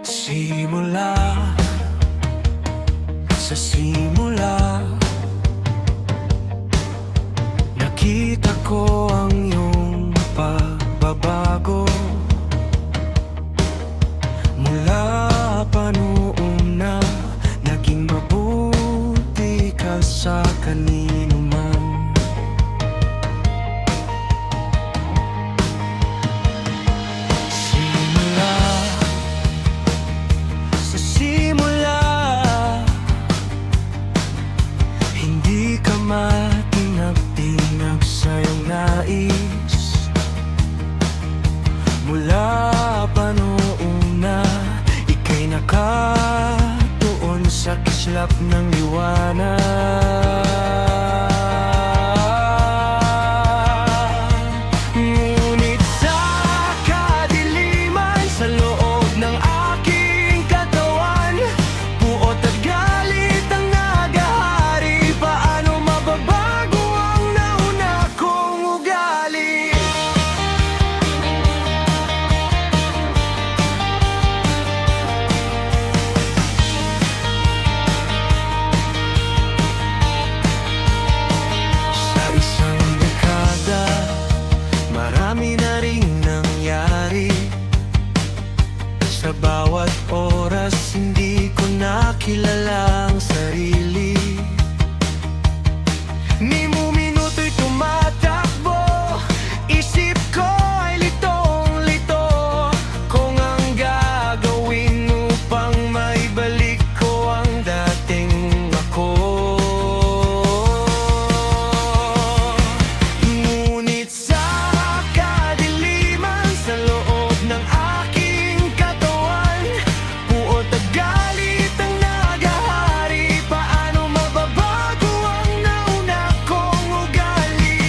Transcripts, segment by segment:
Simula sa simula, nakita ko ang iyong pagbabago. Mula pa noon na naging mabuti ka sa kanino man. Simula, hindi ka matinag-tinag sa iyong nais. Mula pa noon na ika'y nakatuon sa kislap ng liwanag. Ngunit sa kadiliman, sa loob ng aking katawan, puot at galit ang nagahari. Paano mababago ang nauna kong ugali? Sa isang dekada, marami na ring nangyari. Sa bawat oras, hindi ko nakilala ang sarili. Minuto'y tumatakbo, isip ko ay litong-lito. Kung ang gagawin upang maibalik ko ang dating ako. Ngunit sa kadiliman, sa loob ng aking katawan, puot at galit ang nagahari. Paano mababago ang nauna kong ugali?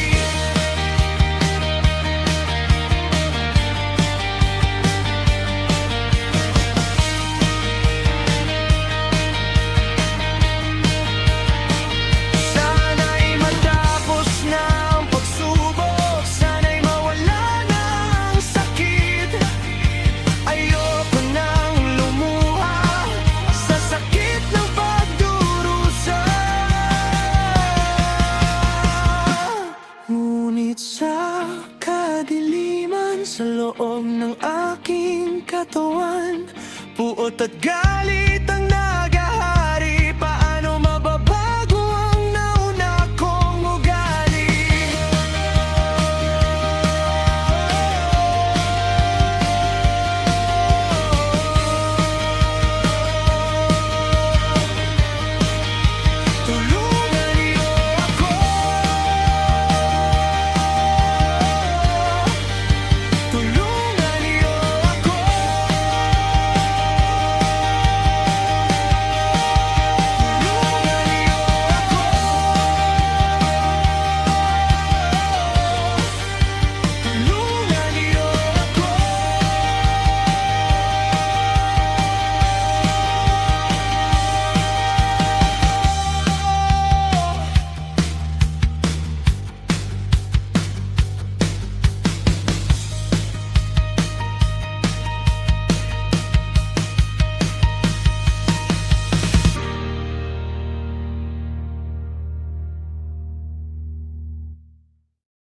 Sana'y matapos na ang pagsubok, sana'y mawala na ang sakit. Ayoko nang lumuha sa sakit ng pagdurusa. Ngunit sa kadiliman, sa loob ng aking katawan, puot at galit